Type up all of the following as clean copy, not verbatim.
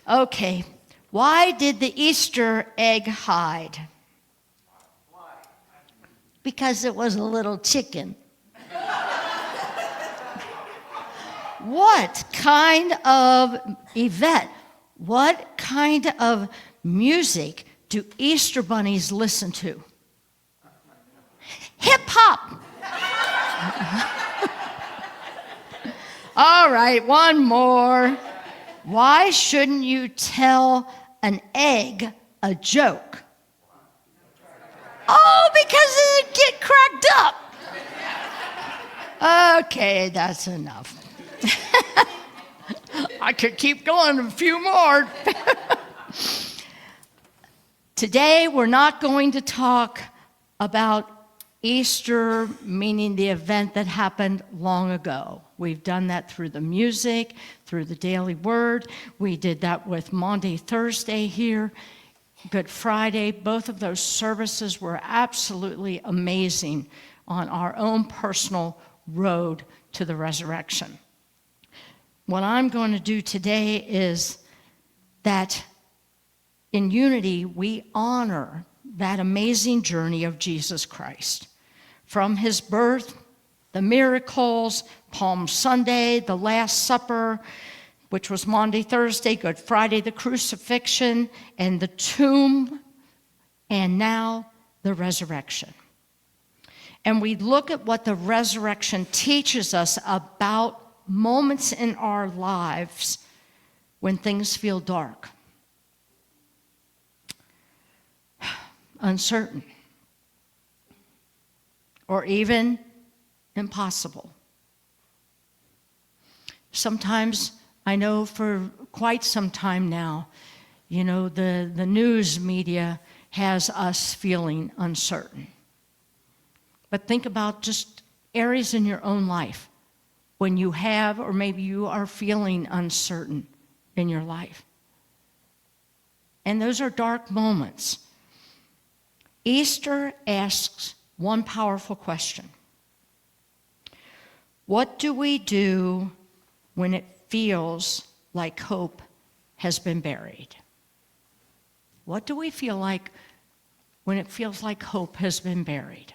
Okay, why did the Easter egg hide? Because it was a little chicken. What kind of event, what kind of music do Easter bunnies listen to? Hip hop. All right, one more. Why shouldn't you tell an egg a joke? Oh, because it'd get cracked up. Okay, that's enough. I could keep going a few more. Today, we're not going to talk about Easter, meaning the event that happened long ago. We've done that through the music, through the daily word. We did that with Maundy Thursday here, Good Friday. Both of those services were absolutely amazing on our own personal road to the resurrection. What I'm going to do today is that in unity, we honor that amazing journey of Jesus Christ. From his birth, the miracles, Palm Sunday, the Last Supper, which was Maundy Thursday, Good Friday, the crucifixion, and the tomb, and now the resurrection. And we look at what the resurrection teaches us about moments in our lives when things feel dark, uncertain, or even impossible. Sometimes, I know for quite some time now, the news media has us feeling uncertain. But think about just areas in your own life when you have, or maybe you are feeling uncertain in your life. And those are dark moments. Easter asks one powerful question. What do we do when it feels like hope has been buried? What do we feel like when it feels like hope has been buried?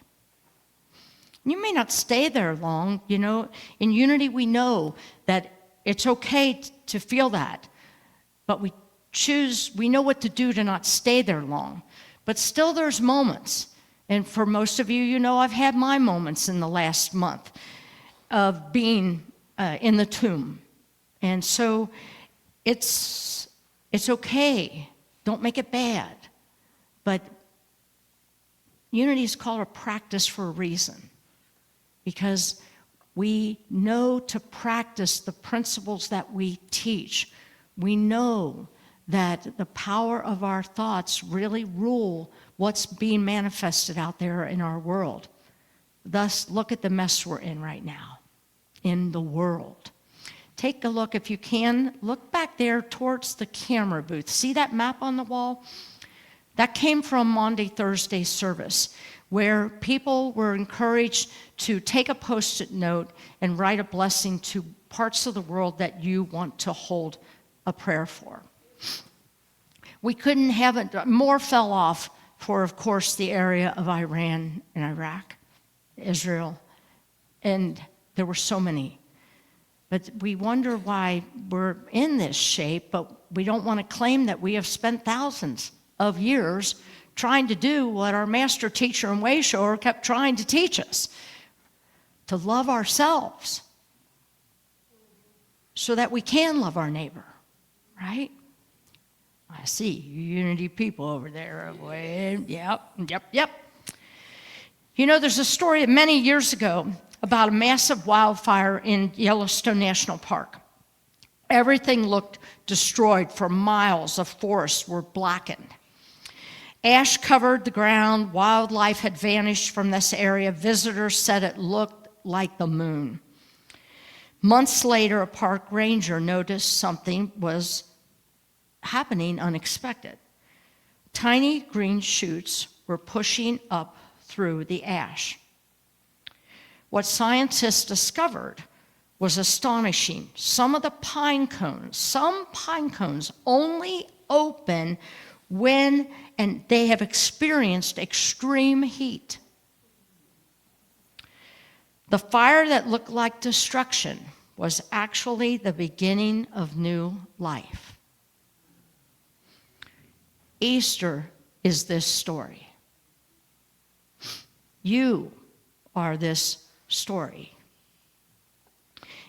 You may not stay there long. In unity we know that it's okay to feel that, but we know what to do to not stay there long. But still there's moments, and for most of you, I've had my moments in the last month of being in the tomb. And so it's okay. Don't make it bad. But unity is called a practice for a reason, because we know to practice the principles that we teach. We know that the power of our thoughts really rule what's being manifested out there in our world. Thus, look at the mess we're in right now in the world. Take a look, if you can, look back there towards the camera booth. See that map on the wall? That came from Maundy Thursday service, where people were encouraged to take a Post-it note and write a blessing to parts of the world that you want to hold a prayer for. We couldn't have it, more fell off for, of course, the area of Iran and Iraq, Israel, and there were so many. But we wonder why we're in this shape, but we don't want to claim that we have spent thousands of years trying to do what our master teacher and way shower kept trying to teach us, to love ourselves so that we can love our neighbor, right? I see unity people over there. Yep. There's a story many years ago about a massive wildfire in Yellowstone National Park. Everything looked destroyed for miles of forest were blackened. Ash covered the ground. Wildlife had vanished from this area. Visitors said it looked like the moon. Months later, a park ranger noticed something was happening unexpected. Tiny green shoots were pushing up through the ash. What scientists discovered was astonishing. Some pine cones only open when, and they have experienced extreme heat. The fire that looked like destruction was actually the beginning of new life. Easter is this story. You are this story.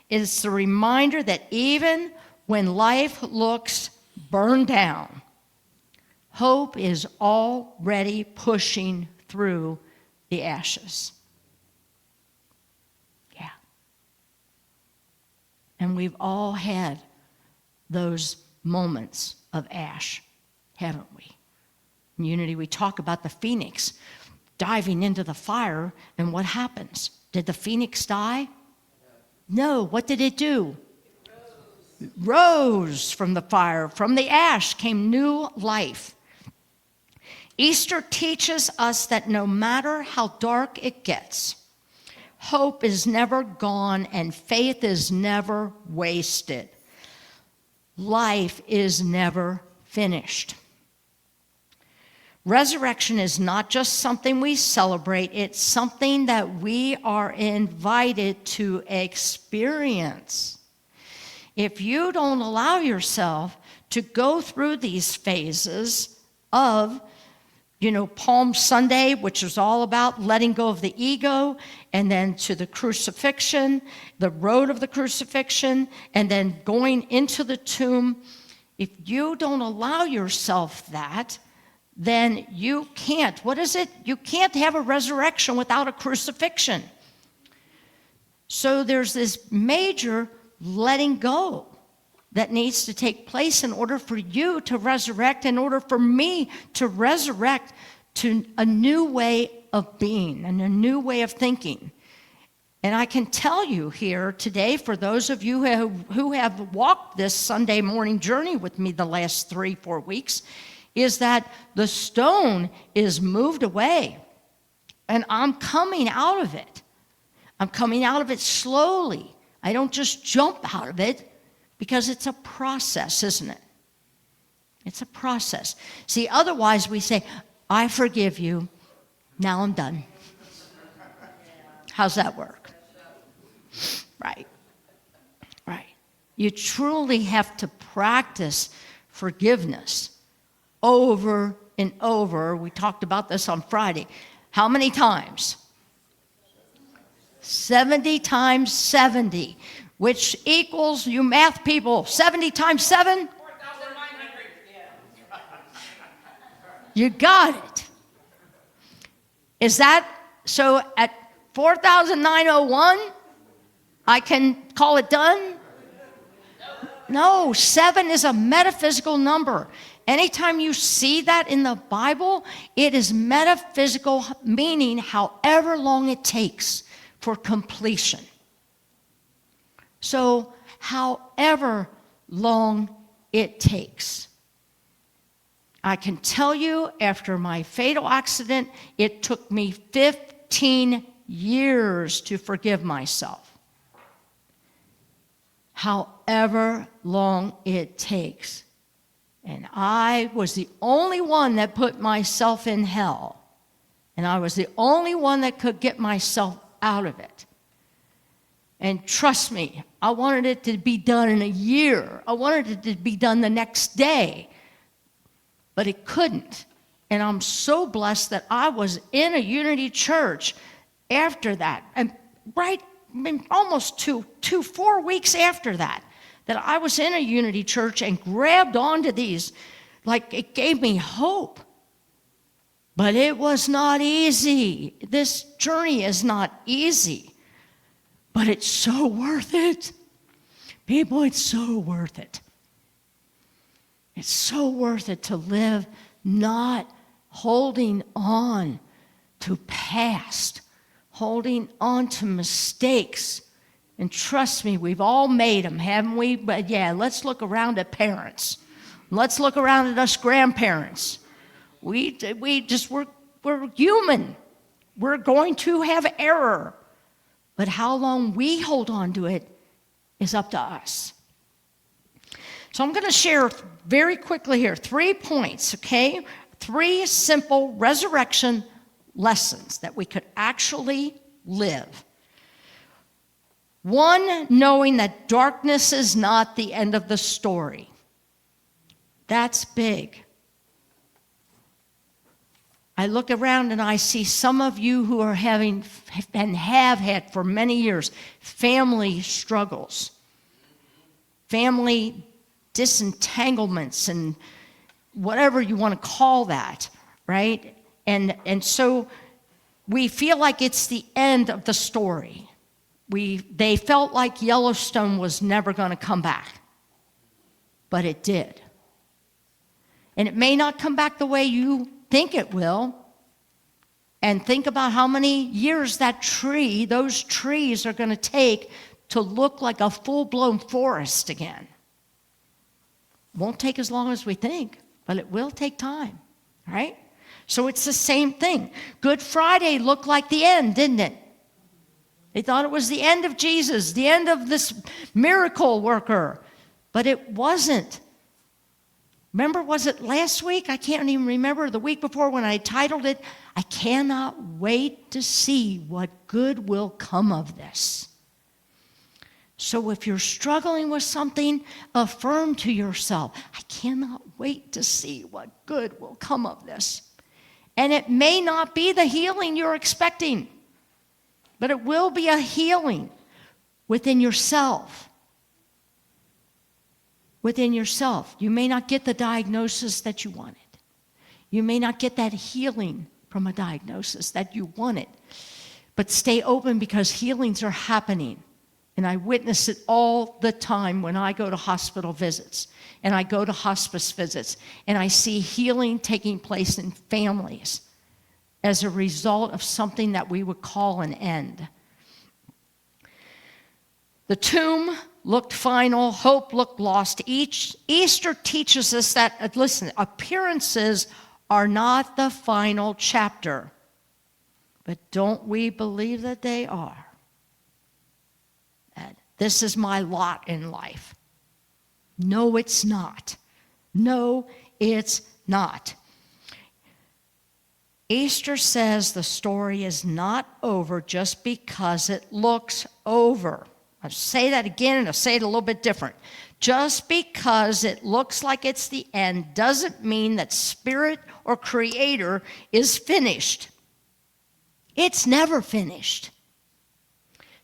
It's the reminder that even when life looks burned down, hope is already pushing through the ashes. Yeah. And we've all had those moments of ash, haven't we? In Unity, we talk about the phoenix diving into the fire, and what happens? Did the phoenix die? No. What did it do? It rose from the fire. From the ash came new life. Easter teaches us that no matter how dark it gets, hope is never gone and faith is never wasted. Life is never finished. Resurrection is not just something we celebrate, it's something that we are invited to experience. If you don't allow yourself to go through these phases of, Palm Sunday, which is all about letting go of the ego, and then to the crucifixion, the road of the crucifixion, and then going into the tomb, if you don't allow yourself that, then you can't. What is it? You can't have a resurrection without a crucifixion. So there's this major letting go that needs to take place in order for you to resurrect, in order for me to resurrect to a new way of being and a new way of thinking. And I can tell you here today, for those of you who have walked this Sunday morning journey with me the last 3-4 weeks, is that the stone is moved away, and I'm coming out of it. I'm coming out of it slowly. I don't just jump out of it, because it's a process, isn't it? It's a process. See, otherwise we say, I forgive you, now I'm done. How's that work? Right. You truly have to practice forgiveness over and over. We talked about this on Friday. How many times? 70 times 70, which equals, you math people, 70 times 7? 4,900. You got it. Is that, so at 4,901, I can call it done? No, 7 is a metaphysical number. Anytime you see that in the Bible, it is metaphysical, meaning however long it takes for completion. So, however long it takes. I can tell you, after my fatal accident, it took me 15 years to forgive myself. However long it takes. And I was the only one that put myself in hell. And I was the only one that could get myself out of it. And trust me, I wanted it to be done in a year. I wanted it to be done the next day. But it couldn't. And I'm so blessed that I was in a Unity church after that. And almost 4 weeks after that I was in a Unity church and grabbed onto these, like it gave me hope. But it was not easy. This journey is not easy. But it's so worth it. People, it's so worth it. It's so worth it to live not holding on to past, holding on to mistakes. And trust me, we've all made them, haven't we? But yeah, let's look around at parents. Let's look around at us grandparents. We're human. We're going to have error. But how long we hold on to it is up to us. So I'm going to share very quickly here 3 points, okay? 3 simple resurrection lessons that we could actually live. 1, knowing that darkness is not the end of the story. That's big. I look around and I see some of you who are having and have had for many years family struggles, family disentanglements, and whatever you want to call that, right? And so we feel like it's the end of the story. They felt like Yellowstone was never going to come back, but it did. And it may not come back the way you think it will. And think about how many years those trees are going to take to look like a full-blown forest again. Won't take as long as we think, but it will take time, right? So it's the same thing. Good Friday looked like the end, didn't it? They thought it was the end of Jesus, the end of this miracle worker, but it wasn't. Remember, was it last week? I can't even remember. The week before when I titled it, I cannot wait to see what good will come of this. So if you're struggling with something, affirm to yourself, I cannot wait to see what good will come of this. And it may not be the healing you're expecting, but it will be a healing within yourself. Within yourself. You may not get the diagnosis that you wanted. You may not get that healing from a diagnosis that you wanted. But stay open, because healings are happening. And I witness it all the time when I go to hospital visits and I go to hospice visits, and I see healing taking place in families as a result of something that we would call an end. The tomb looked final, hope looked lost. Easter teaches us that, listen, appearances are not the final chapter, but don't we believe that they are? That this is my lot in life. No, it's not. No, it's not. Easter says the story is not over just because it looks over. I'll say that again, and I'll say it a little bit different. Just because it looks like it's the end doesn't mean that Spirit or Creator is finished. It's never finished.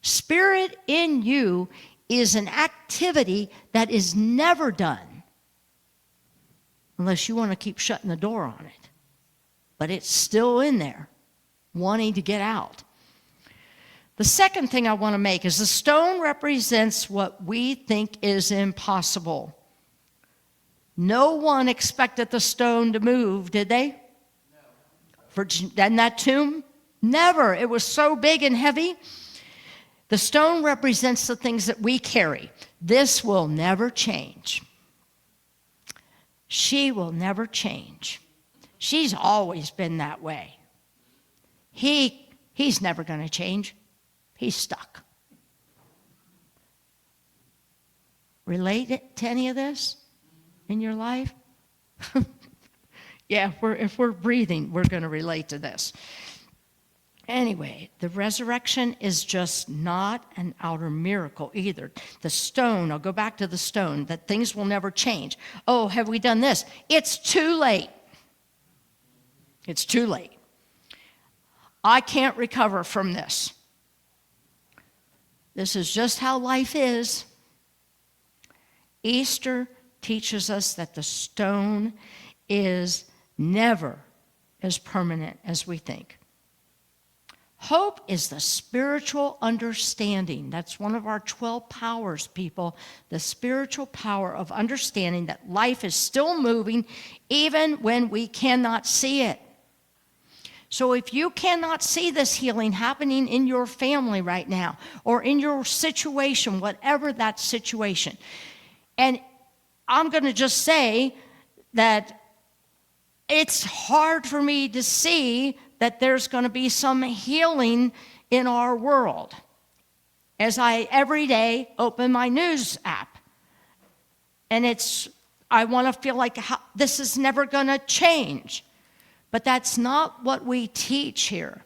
Spirit in you is an activity that is never done, unless you want to keep shutting the door on it. But it's still in there, wanting to get out. The second thing I want to make is the stone represents what we think is impossible. No one expected the stone to move, did they? No. And that tomb? Never. It was so big and heavy. The stone represents the things that we carry. This will never change. She will never change. She's always been that way. He's never going to change. He's stuck. Relate to any of this in your life? Yeah, if we're breathing, we're going to relate to this. Anyway, the resurrection is just not an outer miracle either. The stone, I'll go back to the stone, that things will never change. Oh, have we done this? It's too late. It's too late. I can't recover from this. This is just how life is. Easter teaches us that the stone is never as permanent as we think. Hope is the spiritual understanding. That's one of our 12 powers, people. The spiritual power of understanding that life is still moving even when we cannot see it. So if you cannot see this healing happening in your family right now, or in your situation, whatever that situation, and I'm going to just say that it's hard for me to see that there's going to be some healing in our world. as I every day open my news app. And I want to feel like this is never going to change. But that's not what we teach here.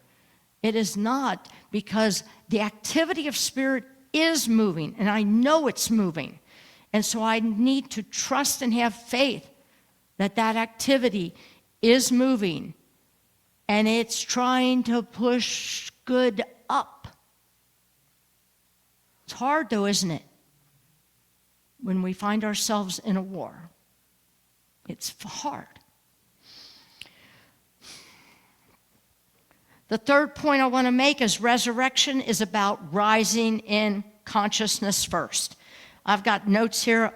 It is not, because the activity of spirit is moving, and I know it's moving. And so I need to trust and have faith that that activity is moving, and it's trying to push good up. It's hard though, isn't it? When we find ourselves in a war. It's hard. The third point I want to make is resurrection is about rising in consciousness first. I've got notes here.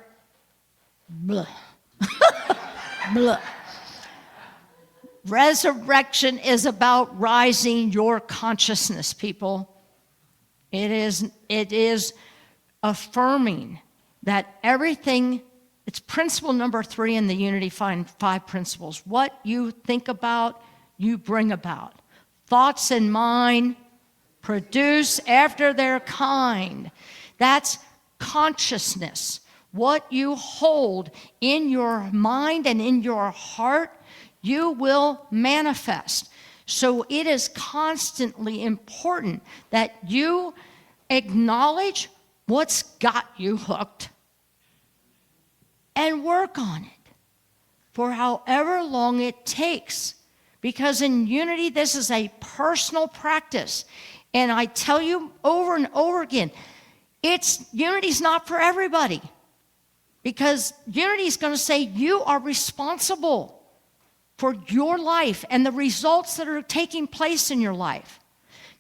Blah. Blah. Resurrection is about rising your consciousness, people. It is affirming that everything, it's principle number 3 in the Unity 5 principles. What you think about, you bring about. Thoughts in mind produce after their kind. That's consciousness. What you hold in your mind and in your heart, you will manifest. So it is constantly important that you acknowledge what's got you hooked and work on it for however long it takes. Because in unity, this is a personal practice. And I tell you over and over again, unity's not for everybody. Because unity is going to say you are responsible for your life and the results that are taking place in your life.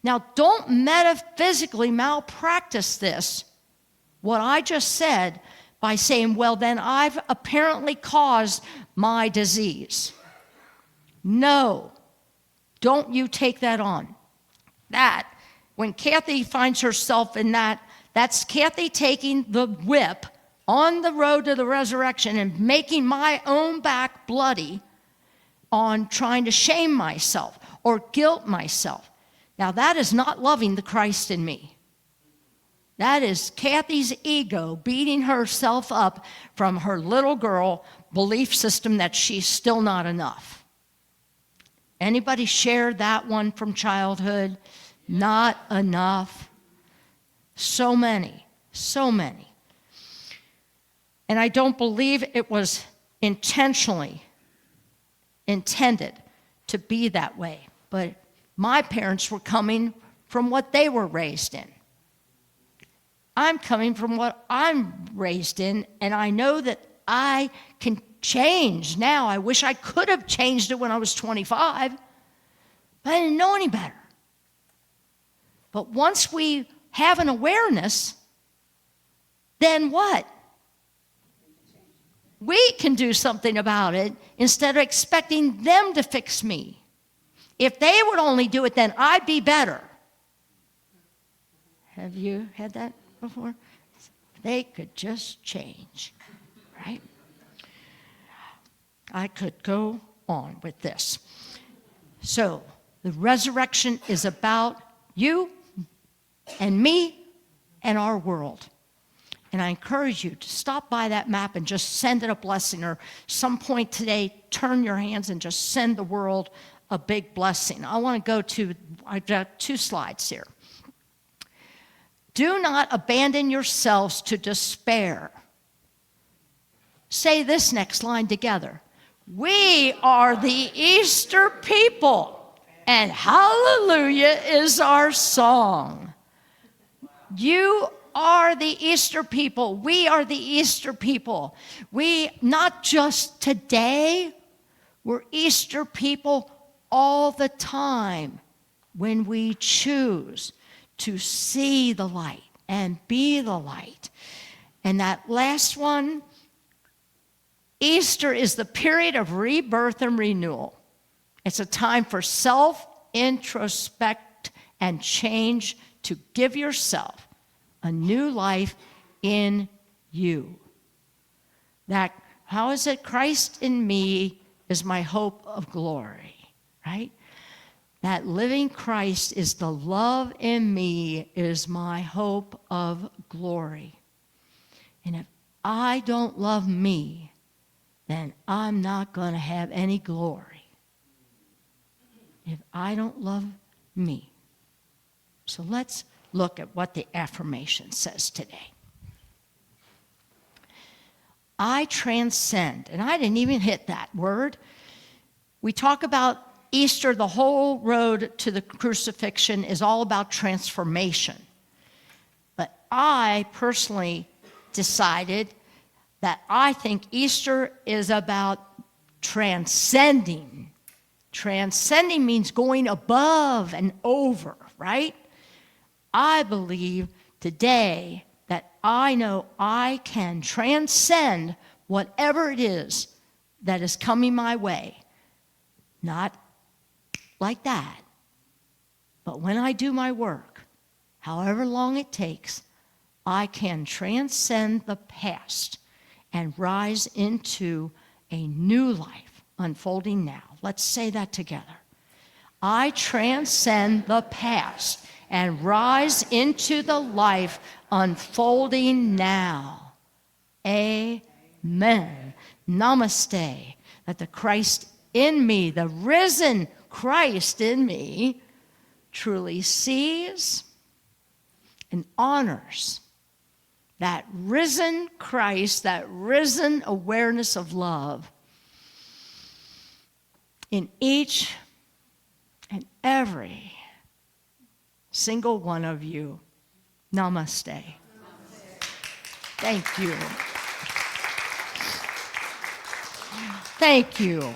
Now, don't metaphysically malpractice this, what I just said, by saying, well, then I've apparently caused my disease. No, don't you take that on. That, when Kathy finds herself in that's Kathy taking the whip on the road to the resurrection and making my own back bloody on trying to shame myself or guilt myself. Now, that is not loving the Christ in me. That is Kathy's ego beating herself up from her little girl belief system that she's still not enough. Anybody share that one from childhood? Not enough. So many, so many. And I don't believe it was intentionally intended to be that way. But my parents were coming from what they were raised in. I'm coming from what I'm raised in, and I know that I can change now. I wish I could have changed it when I was 25, but I didn't know any better. But once we have an awareness, then what? We can do something about it instead of expecting them to fix me. If they would only do it, then I'd be better. Have you had that before? They could just change, right? I could go on with this. So, the resurrection is about you and me and our world. And I encourage you to stop by that map and just send it a blessing, or some point today, turn your hands and just send the world a big blessing. I've got 2 slides here. Do not abandon yourselves to despair. Say this next line together. We are the Easter people, and hallelujah is our song. You are the Easter people. We are the Easter people. We, not just today, we're Easter people all the time when we choose to see the light and be the light. And that last one, Easter is the period of rebirth and renewal. It's a time for self-introspect and change to give yourself a new life in you. That, how is it? Christ in me is my hope of glory, right? That living Christ is the love in me, is my hope of glory. And if I don't love me, then I'm not going to have any glory. If I don't love me. So let's look at what the affirmation says today. I transcend, and I didn't even hit that word. We talk about Easter, the whole road to the crucifixion is all about transformation. But I personally decided that I think Easter is about transcending. Transcending means going above and over, right? I believe today that I know I can transcend whatever it is that is coming my way. Not like that. But when I do my work, however long it takes, I can transcend the past and rise into a new life unfolding now. Let's say that together. I transcend the past and rise into the life unfolding now. Amen. Namaste. That the Christ in me, the risen Christ in me, truly sees and honors that risen Christ, that risen awareness of love in each and every single one of you. Namaste. Thank you. Thank you.